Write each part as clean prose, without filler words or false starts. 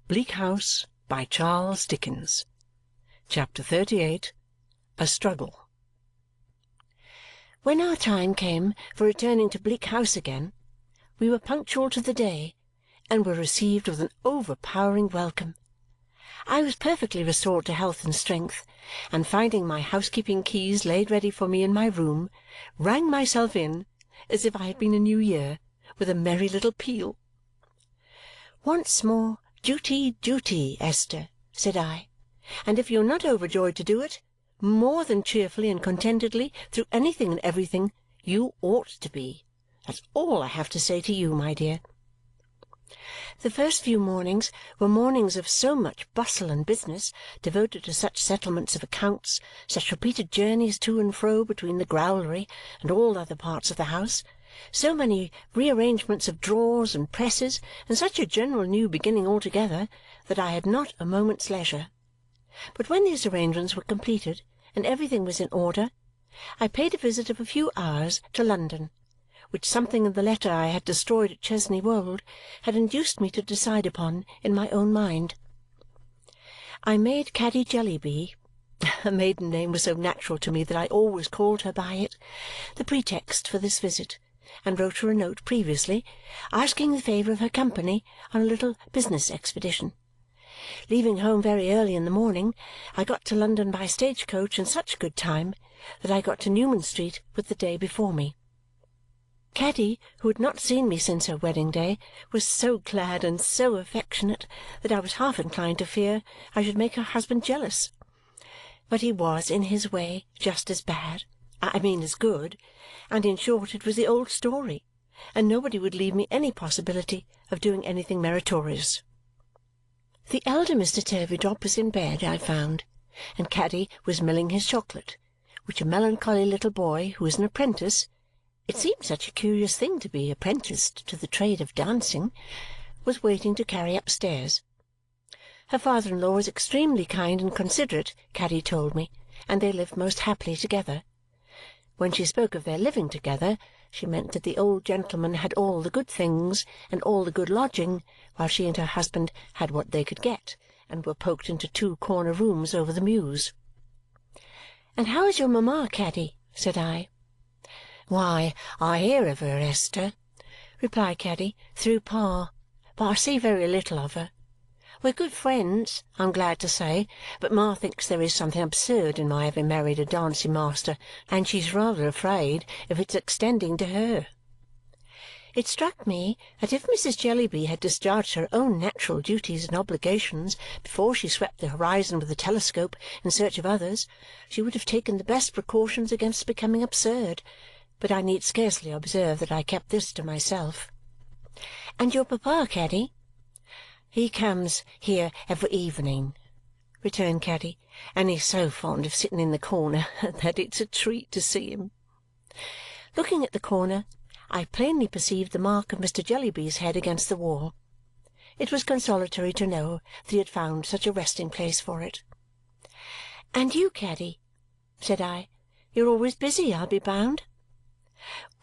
Bleak House by Charles Dickens. Chapter 38. A Struggle. When our time came for returning to Bleak House again, we were punctual to the day and were received with an overpowering welcome. I was perfectly restored to health and strength, and finding my housekeeping keys laid ready for me in my room, rang myself in, as if I had been a new year, with a merry little peal. "Once more, duty, duty, Esther," said I, "and if you are not overjoyed to do it, more than cheerfully and contentedly through anything and everything, you ought to be. That's all I have to say to you, my dear." The first few mornings were mornings of so much bustle and business, devoted to such settlements of accounts, such repeated journeys to and fro between the growlery and all other parts of the house, so many rearrangements of drawers and presses, and such a general new beginning altogether, that I had not a moment's leisure. But when these arrangements were completed and everything was in order, I paid a visit of a few hours to London, which something in the letter I had destroyed at Chesney Wold had induced me to decide upon in my own mind. I made Caddy Jellyby (her maiden name was so natural to me that I always called her by it) the pretext for this visit, and wrote her a note previously, asking the favour of her company on a little business expedition. Leaving home very early in the morning, I got to London by stage-coach in such good time that I got to Newman Street with the day before me. Caddy, who had not seen me since her wedding day, was so glad and so affectionate that I was half inclined to fear I should make her husband jealous. But he was, in his way, just as bad, as good, and in short it was the old story, and nobody would leave me any possibility of doing anything meritorious. The elder Mr. Turveydrop was in bed, I found, and Caddy was milling his chocolate, which a melancholy little boy who was an apprentice (it seemed such a curious thing to be apprenticed to the trade of dancing) was waiting to carry upstairs. Her father-in-law was extremely kind and considerate, Caddy told me, and they lived most happily together. When she spoke of their living together, she meant that the old gentleman had all the good things and all the good lodging, while she and her husband had what they could get and were poked into 2 corner rooms over the mews. "And how is your mamma, Caddy?" said I. "Why, I hear of her, Esther," replied Caddy, "through Pa, but I see very little of her. We're good friends, I'm glad to say, but Ma thinks there is something absurd in my having married a dancing master, and she's rather afraid of its extending to her." It struck me that if Mrs. Jellyby had discharged her own natural duties and obligations before she swept the horizon with a telescope in search of others, she would have taken the best precautions against becoming absurd, but I need scarcely observe that I kept this to myself. "And your papa, Caddy?" "He comes here every evening," returned Caddy, "and he's so fond of sitting in the corner that it's a treat to see him." Looking at the corner, I plainly perceived the mark of Mr. Jellyby's head against the wall. It was consolatory to know that he had found such a resting-place for it. "And you, Caddy," said I, "you're always busy, I'll be bound."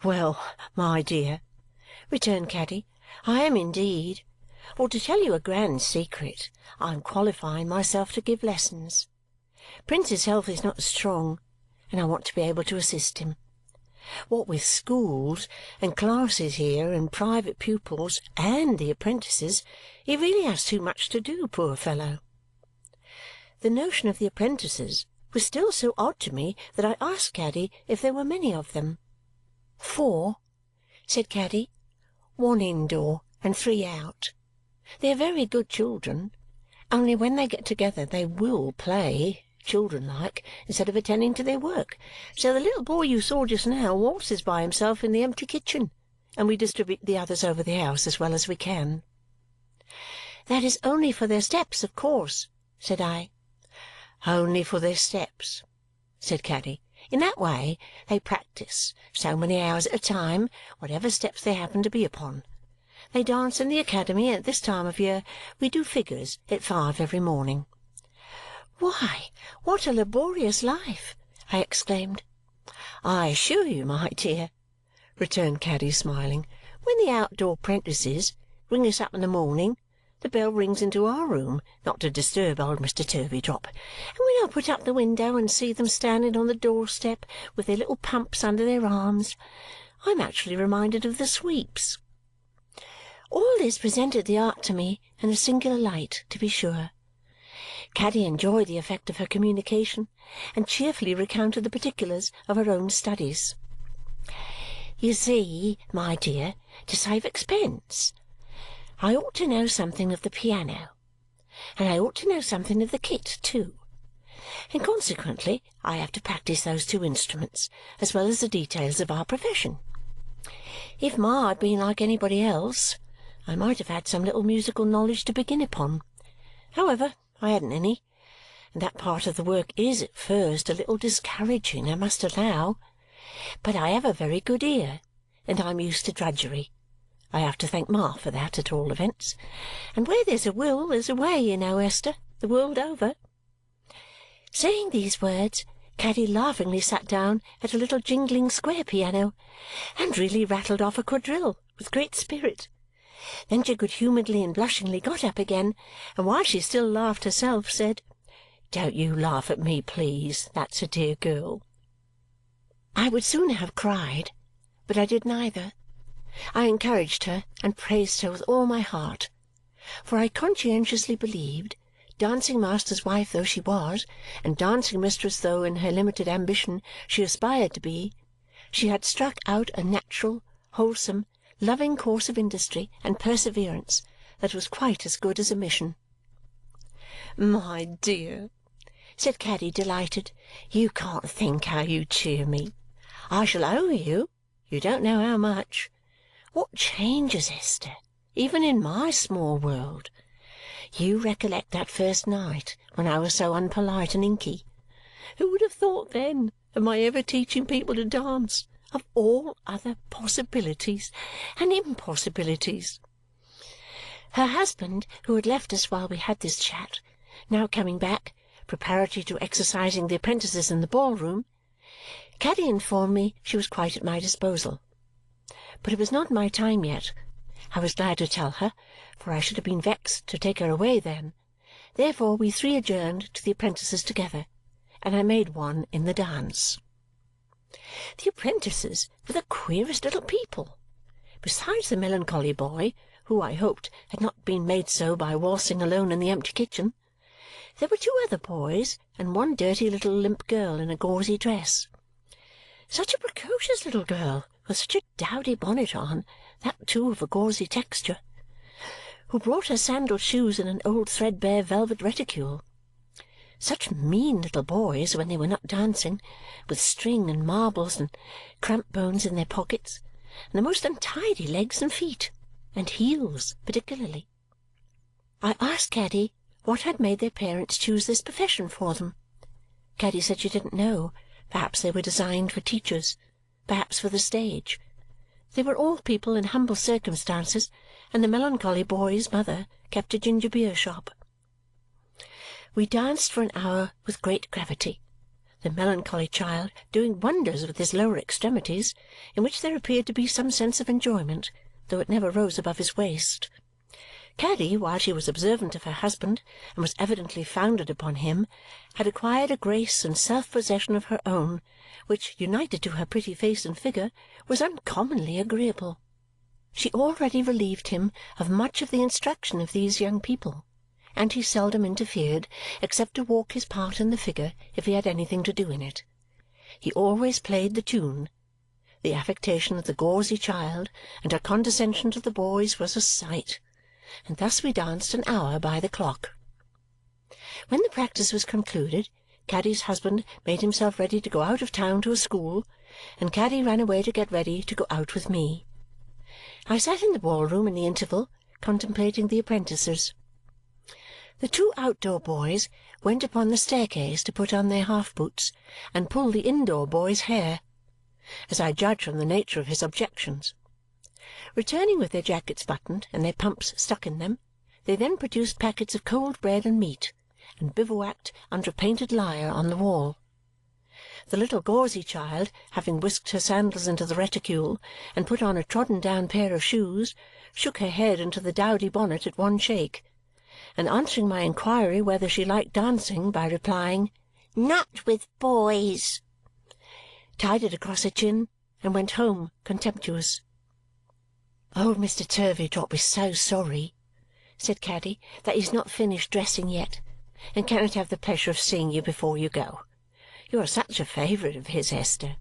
"Well, my dear," returned Caddy, "I am indeed. For to tell you a grand secret, I am qualifying myself to give lessons. Prince's health is not strong, and I want to be able to assist him. What with schools and classes here and private pupils and the apprentices, he really has too much to do, poor fellow." The notion of the apprentices was still so odd to me that I asked Caddy if there were many of them. "4," said Caddy. "1 indoor and 3 out. They are very good children, only when they get together they will play, children-like, instead of attending to their work, so the little boy you saw just now waltzes by himself in the empty kitchen, and we distribute the others over the house as well as we can." "That is only for their steps, of course," said I. "Only for their steps," said Caddy. "In that way they practise, so many hours at a time, whatever steps they happen to be upon. They dance in the academy, and at this time of year we do figures at 5 every morning." "Why, what a laborious life!" I exclaimed. "I assure you, my dear," returned Caddy, smiling, "when the outdoor 'prentices ring us up in the morning, the bell rings into our room, not to disturb old Mr. Turveydrop, and when I put up the window and see them standing on the doorstep with their little pumps under their arms, I'm actually reminded of the sweeps. All this presented the art to me in a singular light, to be sure. Caddy enjoyed the effect of her communication and cheerfully recounted the particulars of her own studies. You see, my dear, to save expense, I ought to know something of the piano, and I ought to know something of the kit too, and consequently I have to practise those two instruments as well as the details of our profession. If Ma had been like anybody else, I might have had some little musical knowledge to begin upon. However, I hadn't any, and that part of the work is at first a little discouraging, I must allow. But I have a very good ear, and I'm used to drudgery. I have to thank Ma for that, at all events. And where there's a will, there's a way, you know, Esther, the world over. Saying these words, Caddy laughingly sat down at a little jingling square piano, and really rattled off a quadrille with great spirit. Then she good-humouredly and blushingly got up again, and while she still laughed herself, said, "Don't you laugh at me, please, that's a dear girl." I would sooner have cried, but I did neither. I encouraged her and praised her with all my heart, for I conscientiously believed, dancing-master's wife though she was, and dancing-mistress though in her limited ambition she aspired to be, she had struck out a natural, wholesome, loving course of industry and perseverance that was quite as good as a mission. "My dear," said Caddy, delighted, "you can't think how you cheer me. I shall owe you don't know how much. What changes, Esther, even in my small world! You recollect that first night when I was so unpolite and inky. Who would have thought then of my ever teaching people to dance, of all other possibilities and impossibilities?" Her husband, who had left us while we had this chat, now coming back, preparatory to exercising the apprentices in the ball-room, Caddy informed me she was quite at my disposal. But it was not my time yet. I was glad to tell her, for I should have been vexed to take her away then. Therefore we three adjourned to the apprentices together, and I made one in the dance. The apprentices were the queerest little people. Besides the melancholy boy, who I hoped had not been made so by waltzing alone in the empty kitchen, there were two other boys and one dirty little limp girl in a gauzy dress. Such a precocious little girl, with such a dowdy bonnet on, that too of a gauzy texture, who brought her sandalled shoes in an old threadbare velvet reticule. Such mean little boys when they were not dancing, with string and marbles and cramp bones in their pockets, and the most untidy legs and feet, and heels particularly. I asked Caddy what had made their parents choose this profession for them. Caddy said she didn't know. Perhaps they were designed for teachers, perhaps for the stage. They were all people in humble circumstances, and the melancholy boy's mother kept a ginger beer shop. We danced for an hour with great gravity, the melancholy child doing wonders with his lower extremities, in which there appeared to be some sense of enjoyment, though it never rose above his waist. Caddy, while she was observant of her husband and was evidently founded upon him, had acquired a grace and self-possession of her own, which, united to her pretty face and figure, was uncommonly agreeable. She already relieved him of much of the instruction of these young people, and he seldom interfered except to walk his part in the figure if he had anything to do in it. He always played the tune. The affectation of the gauzy child and her condescension to the boys was a sight, and thus we danced an hour by the clock. When the practice was concluded, Caddy's husband made himself ready to go out of town to a school, and Caddy ran away to get ready to go out with me. I sat in the ball-room in the interval, contemplating the apprentices. The two outdoor boys went upon the staircase to put on their half-boots and pull the indoor boy's hair, as I judged from the nature of his objections. Returning with their jackets buttoned and their pumps stuck in them, they then produced packets of cold bread and meat, and bivouacked under a painted lyre on the wall. The little gauzy child, having whisked her sandals into the reticule and put on a trodden-down pair of shoes, shook her head into the dowdy bonnet at one shake, and answering my inquiry whether she liked dancing by replying, "Not with boys," tied it across her chin and went home contemptuous. "Old Mr. Turveydrop is so sorry," said Caddy, "that he's not finished dressing yet, and cannot have the pleasure of seeing you before you go. You are such a favourite of his, Esther."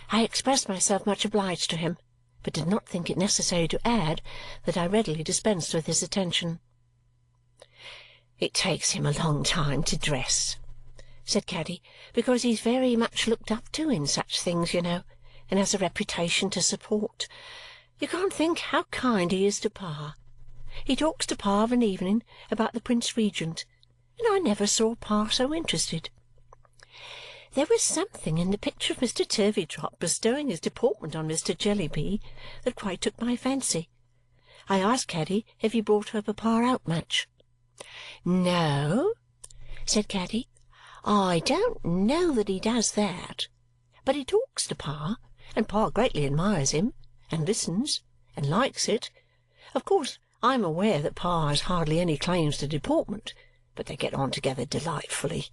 I expressed myself much obliged to him, but did not think it necessary to add that I readily dispensed with his attention. "It takes him a long time to dress," said Caddy, "because he's very much looked up to in such things, you know, and has a reputation to support. You can't think how kind he is to Pa. He talks to Pa of an evening about the Prince Regent, and I never saw Pa so interested. There was something in the picture of Mr. Turveydrop bestowing his deportment on Mr. Jellyby that quite took my fancy. I asked Caddy if he brought her papa out much. "No," said Caddy, "I don't know that he does that. But he talks to Pa, and Pa greatly admires him, and listens, and likes it. Of course I am aware that Pa has hardly any claims to deportment, but they get on together delightfully.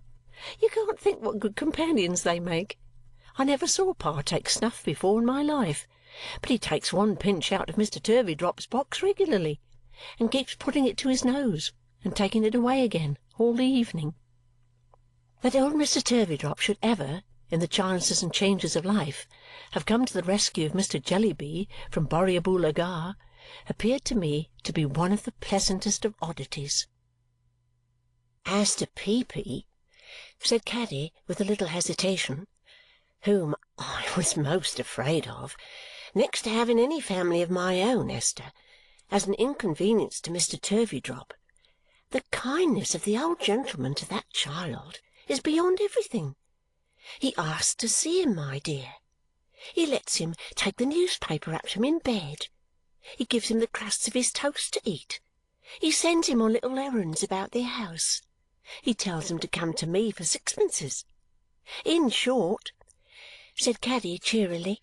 You can't think what good companions they make. I never saw Pa take snuff before in my life, but he takes one pinch out of Mr. Turveydrop's box regularly, and keeps putting it to his nose and taking it away again all the evening." That old Mr. Turveydrop should ever, in the chances and changes of life, have come to the rescue of Mr. Jellyby from Borrioboola Gha appeared to me to be one of the pleasantest of oddities. "As to Peepy," said Caddy with a little hesitation, "whom I was most afraid of, next to having any family of my own, Esther, as an inconvenience to Mr. Turveydrop, the kindness of the old gentleman to that child is beyond everything. He asks to see him, my dear. He lets him take the newspaper up to him in bed. He gives him the crusts of his toast to eat. He sends him on little errands about the house. He tells him to come to me for sixpences. In short," said Caddy cheerily,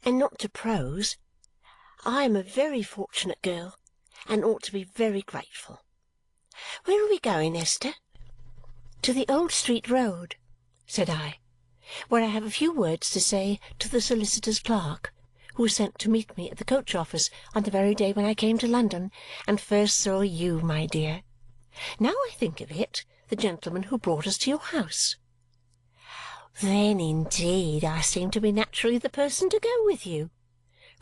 "and not to prose, I am a very fortunate girl and ought to be very grateful. Where are we going, Esther?" "To the Old Street Road," said I, "where I have a few words to say to the solicitor's clerk, who was sent to meet me at the coach-office on the very day when I came to London and first saw you, my dear. Now I think of it, the gentleman who brought us to your house." "Then indeed I seem to be naturally the person to go with you,"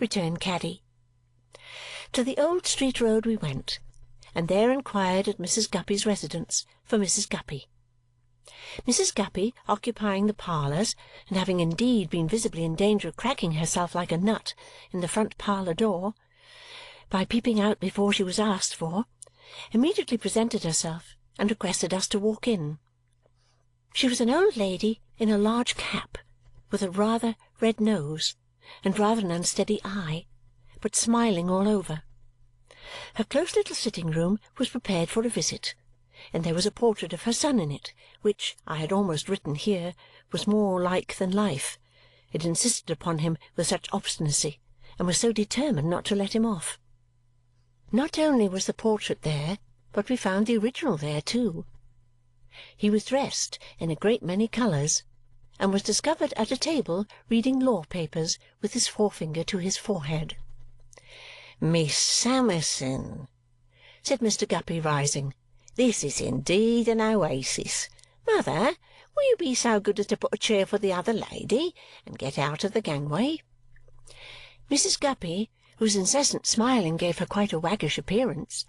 returned Caddy. To the Old Street Road we went, and there inquired at Mrs. Guppy's residence for Mrs. Guppy. Mrs. Guppy, occupying the parlours, and having indeed been visibly in danger of cracking herself like a nut in the front parlour door by peeping out before she was asked for, immediately presented herself and requested us to walk in. She was an old lady in a large cap, with a rather red nose and rather an unsteady eye, but smiling all over. Her close little sitting-room was prepared for a visit, and there was a portrait of her son in it, which, I had almost written here, was more like than life. It insisted upon him with such obstinacy, and was so determined not to let him off. Not only was the portrait there, but we found the original there too. He was dressed in a great many colours, and was discovered at a table reading law papers with his forefinger to his forehead. "Miss Summerson," said Mr. Guppy, rising, "this is indeed an oasis. Mother, will you be so good as to put a chair for the other lady and get out of the gangway?" Mrs. Guppy, whose incessant smiling gave her quite a waggish appearance,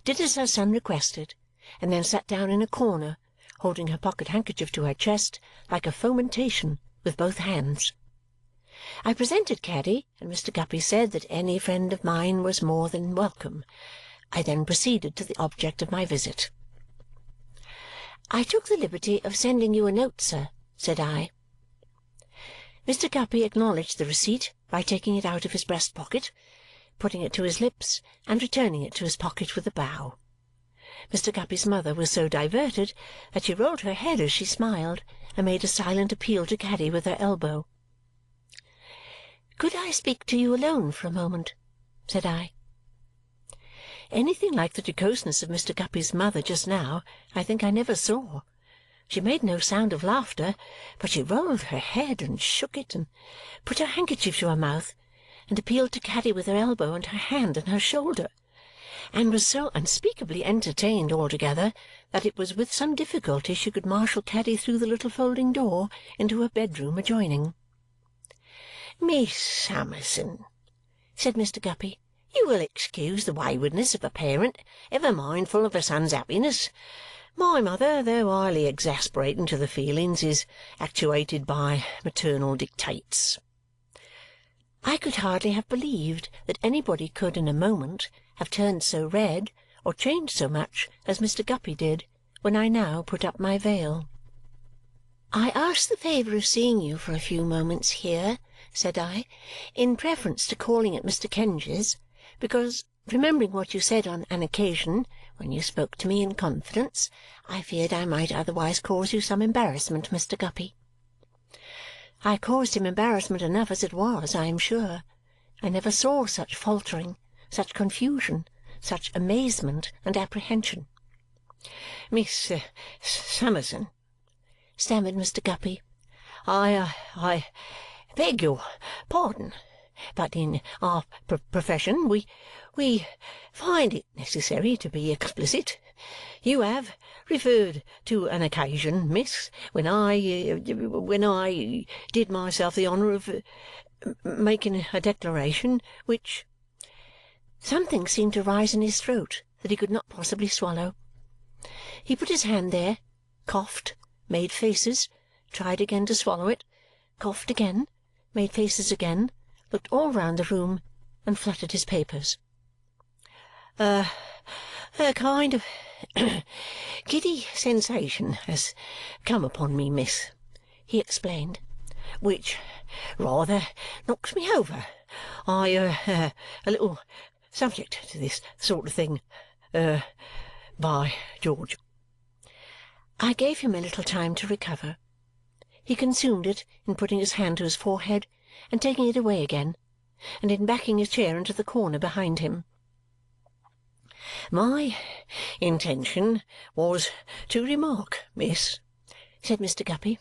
did as her son requested, and then sat down in a corner, holding her pocket-handkerchief to her chest like a fomentation with both hands. I presented Caddy, and Mr. Guppy said that any friend of mine was more than welcome. I then proceeded to the object of my visit. "I took the liberty of sending you a note, sir," said I. Mr. Guppy acknowledged the receipt by taking it out of his breast-pocket, putting it to his lips, and returning it to his pocket with a bow. Mr. Guppy's mother was so diverted that she rolled her head as she smiled and made a silent appeal to Caddy with her elbow. "Could I speak to you alone for a moment?" said I. Anything like the jocoseness of Mr. Guppy's mother just now I think I never saw. She made no sound of laughter, but she rolled her head and shook it, and put her handkerchief to her mouth, and appealed to Caddy with her elbow and her hand and her shoulder, and was so unspeakably entertained altogether that it was with some difficulty she could marshal Caddy through the little folding door into her bedroom adjoining. "Miss Summerson," said Mr. Guppy, "you will excuse the waywardness of a parent ever mindful of a son's happiness. My mother, though highly exasperating to the feelings, is actuated by maternal dictates." I could hardly have believed that anybody could in a moment have turned so red or changed so much as Mr. Guppy did when I now put up my veil. "I ask the favour of seeing you for a few moments here," said I, "in preference to calling at Mr. Kenge's, because, remembering what you said on an occasion when you spoke to me in confidence, I feared I might otherwise cause you some embarrassment, Mr. Guppy." I caused him embarrassment enough as it was, I am sure. I never saw such faltering, such confusion, such amazement and apprehension. "Miss Summerson," stammered Mr. Guppy, I beg your pardon, but in our profession we find it necessary to be explicit. You have referred to an occasion, miss, when I did myself the honour of making a declaration which—" Something seemed to rise in his throat that he could not possibly swallow. He put his hand there, coughed, made faces, tried again to swallow it, coughed again, made faces again, looked all round the room, and fluttered his papers. A kind of giddy sensation has come upon me, miss," he explained, "which rather knocks me over. I a little subject to this sort of thing, by George." I gave him a little time to recover. He consumed it in putting his hand to his forehead and taking it away again, and in backing his chair into the corner behind him. "My intention was to remark, miss," said Mr. Guppy,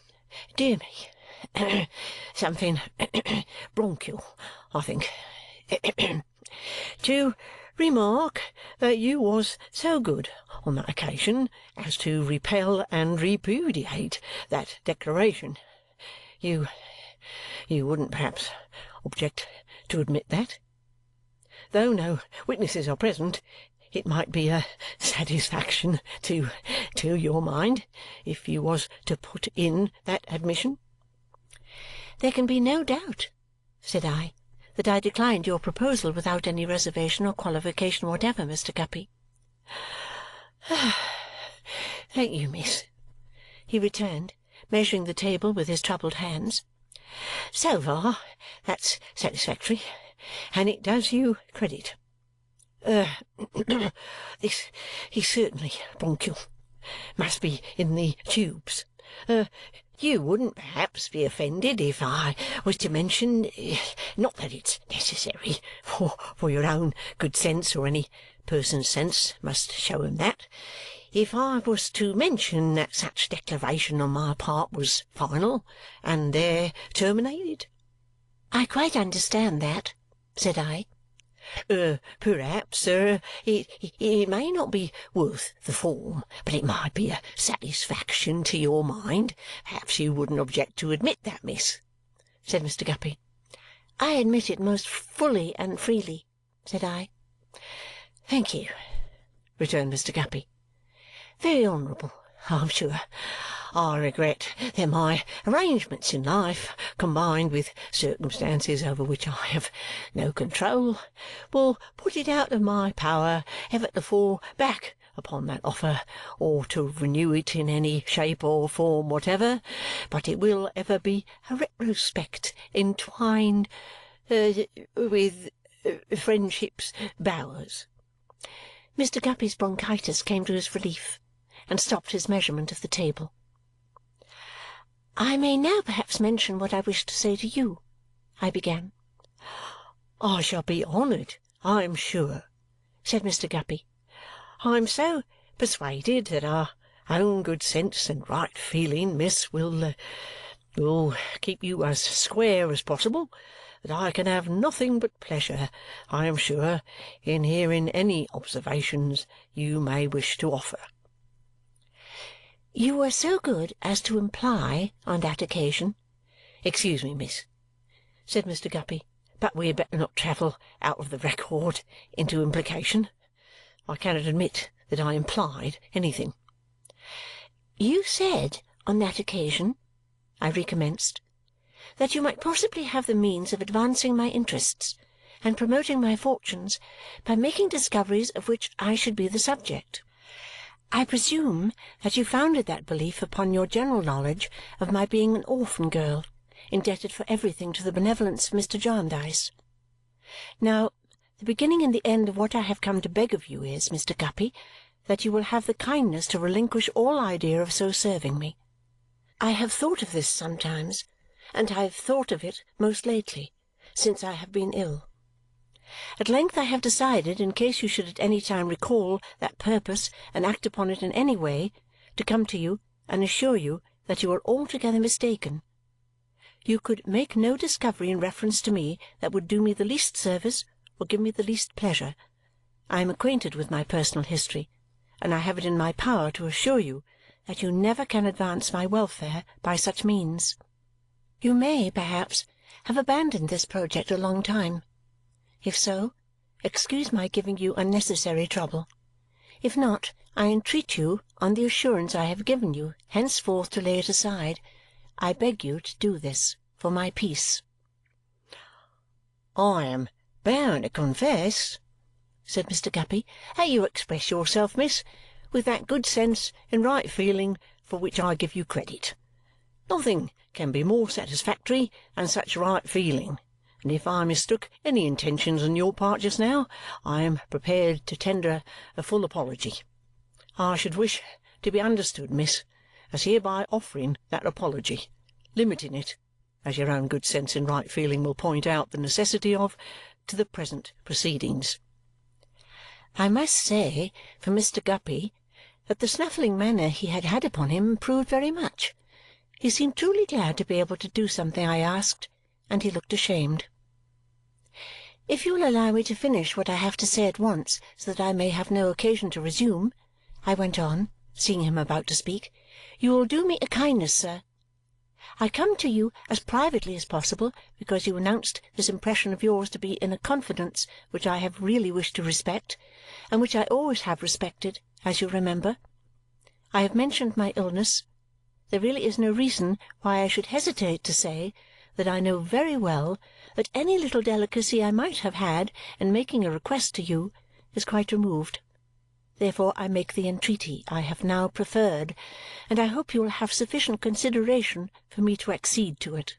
"dear me, something bronchial, I think, to remark that you was so good on that occasion as to repel and repudiate that declaration. You wouldn't perhaps object to admit that? Though no witnesses are present, it might be a satisfaction to your mind if you was to put in that admission." "There can be no doubt," said I, "that I declined your proposal without any reservation or qualification whatever, Mr. Guppy." "Thank you, miss," he returned, measuring the table with his troubled hands. "So far that's satisfactory, and it does you credit. This is certainly bronchial. Must be in the tubes. You wouldn't perhaps be offended if I was to mention, not that it's necessary, for your own good sense or any person's sense must show him that, if I was to mention that such declaration on my part was final and there terminated?" "I quite understand that," said I. Perhaps, it may not be worth the form, but it might be a satisfaction to your mind. Perhaps you wouldn't object to admit that, miss," said Mr. Guppy. "I admit it most fully and freely," said I. "Thank you," returned Mr. Guppy. "Very honourable, I'm sure. I regret that my arrangements in life, combined with circumstances over which I have no control, will put it out of my power ever to fall back upon that offer or to renew it in any shape or form whatever, but it will ever be a retrospect entwined with friendship's bowers." Mr. Guppy's bronchitis came to his relief and stopped his measurement of the table. "I may now perhaps mention what I wish to say to you," I began. "I shall be honoured, I am sure," said Mr. Guppy. "I am so persuaded that our own good sense and right feeling, miss, will keep you as square as possible, that I can have nothing but pleasure, I am sure, in hearing any observations you may wish to offer." "You were so good as to imply on that occasion—" "Excuse me, miss," said Mr. Guppy, "but we had better not travel out of the record into implication. I cannot admit that I implied anything." "You said on that occasion," I recommenced, "that you might possibly have the means of advancing my interests and promoting my fortunes by making discoveries of which I should be the subject. I presume that you founded that belief upon your general knowledge of my being an orphan girl, indebted for everything to the benevolence of Mr. Jarndyce. Now, the beginning and the end of what I have come to beg of you is, Mr. Guppy, that you will have the kindness to relinquish all idea of so serving me. I have thought of this sometimes, and I have thought of it most lately, since I have been ill. At length I have decided, in case you should at any time recall that purpose and act upon it in any way, to come to you and assure you that you are altogether mistaken. You could make no discovery in reference to me that would do me the least service or give me the least pleasure. I am acquainted with my personal history, and I have it in my power to assure you that you never can advance my welfare by such means. You may, perhaps, have abandoned this project a long time. If so, excuse my giving you unnecessary trouble. If not, I entreat you, on the assurance I have given you, henceforth to lay it aside. I beg you to do this for my peace." "I am bound to confess," said Mr. Guppy, "that you express yourself, miss, with that good sense and right feeling for which I give you credit. Nothing can be more satisfactory than such right feeling, and if I mistook any intentions on your part just now, I am prepared to tender a full apology. I should wish to be understood, miss, as hereby offering that apology, limiting it, as your own good sense and right feeling will point out the necessity of, to the present proceedings." I must say, for Mr. Guppy, that the snuffling manner he had had upon him improved very much. He seemed truly glad to be able to do something I asked, and he looked ashamed. "If you will allow me to finish what I have to say at once, so that I may have no occasion to resume," I went on, seeing him about to speak, "you will do me a kindness, sir. I come to you as privately as possible because you announced this impression of yours to be in a confidence which I have really wished to respect, and which I always have respected, as you remember. I have mentioned my illness. There really is no reason why I should hesitate to say that I know very well that any little delicacy I might have had in making a request to you is quite removed. Therefore I make the entreaty I have now preferred, and I hope you will have sufficient consideration for me to accede to it."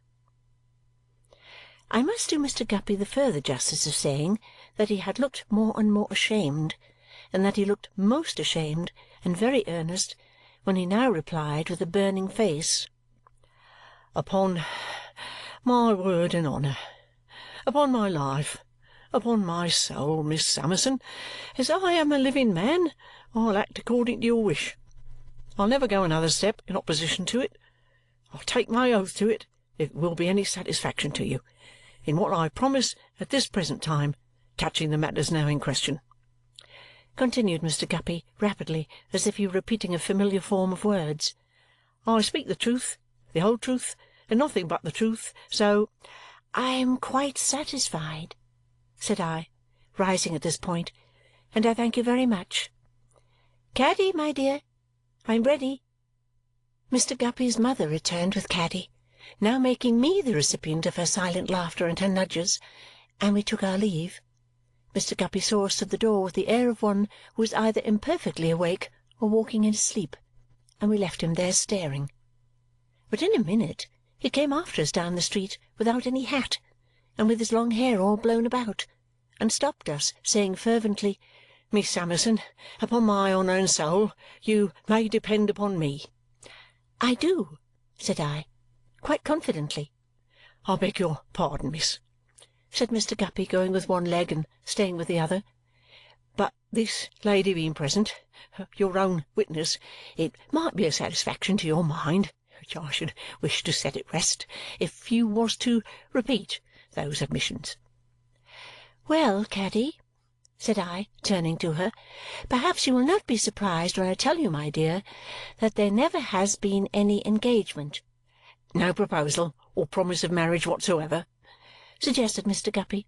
I must do Mr. Guppy the further justice of saying that he had looked more and more ashamed, and that he looked most ashamed and very earnest when he now replied with a burning face, "Upon my word and honour, upon my life, upon my soul, Miss Summerson, as I am a living man, I'll act according to your wish. I'll never go another step in opposition to it. I'll take my oath to it, if it will be any satisfaction to you, in what I promise at this present time touching the matters now in question," continued Mr. Guppy rapidly, as if he were repeating a familiar form of words. "I speak the truth, the whole truth, and nothing but the truth, so—" "I am quite satisfied," said I, rising at this point, "and I thank you very much. Caddy, my dear, I am ready." Mr. Guppy's mother returned with Caddy, now making me the recipient of her silent laughter and her nudges, and we took our leave. Mr. Guppy saw us to the door with the air of one who was either imperfectly awake or walking in his sleep, and we left him there staring. But in a minute he came after us down the street without any hat, and with his long hair all blown about, and stopped us, saying fervently, "Miss Summerson, upon my honour and soul, you may depend upon me." "I do," said I, quite confidently. "I beg your pardon, miss," said Mr. Guppy, going with one leg and staying with the other. But this lady being present, your own witness, it might be a satisfaction to your mind, which I should wish to set at rest, if you was to repeat those admissions." "Well, Caddy," said I, turning to her, "perhaps you will not be surprised when I tell you, my dear, that there never has been any engagement." "No proposal or promise of marriage whatsoever?" suggested Mr. Guppy.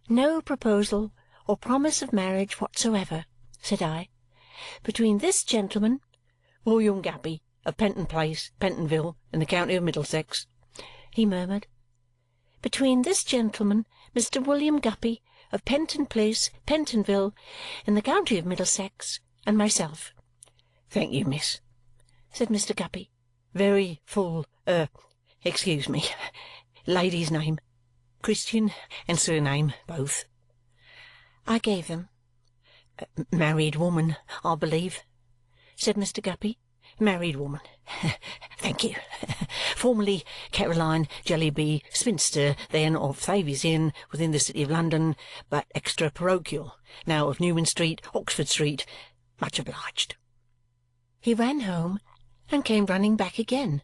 "No proposal or promise of marriage whatsoever," said I. "Between this gentleman—" "William Guppy, of Penton Place, Pentonville, in the county of Middlesex," he murmured. "Between this gentleman, Mr. William Guppy, of Penton Place, Pentonville, in the county of Middlesex, and myself." "Thank you, miss," said Mr. Guppy. "Very full excuse me, lady's name, Christian and surname both?" I gave them. "Married woman, I believe?" said Mr. Guppy. "Married woman. Thank you. Formerly Caroline Jellyby, spinster, then of Thavies Inn, within the City of London, but extra parochial, now of Newman Street, Oxford Street. Much obliged." He ran home and came running back again.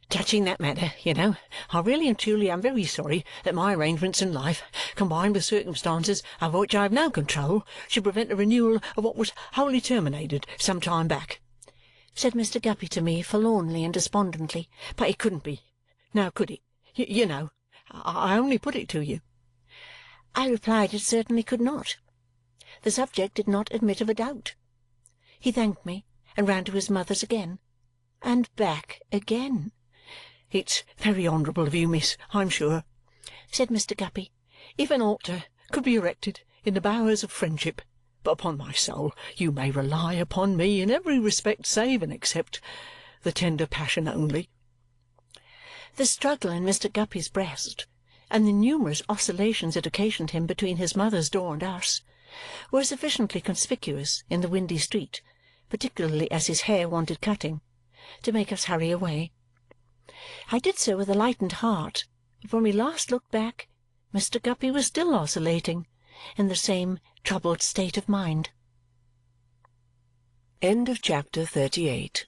"Touching that matter, you know, I really and truly am very sorry that my arrangements in life, combined with circumstances over which I have no control, should prevent a renewal of what was wholly terminated some time back," said Mr. Guppy to me forlornly and despondently. "But it couldn't be. Now, could it? You know, I only put it to you." I replied it certainly could not. The subject did not admit of a doubt. He thanked me and ran to his mother's again, and back again. "It's very honourable of you, miss, I'm sure," said Mr. Guppy. "If an altar could be erected in the bowers of friendship, but upon my soul you may rely upon me in every respect save and except the tender passion only." The struggle in Mr. Guppy's breast and the numerous oscillations it occasioned him between his mother's door and us were sufficiently conspicuous in the windy street, particularly as his hair wanted cutting, to make us hurry away. I did so with a lightened heart, but when we last looked back, Mr. Guppy was still oscillating in the same troubled state of mind. End of chapter 38.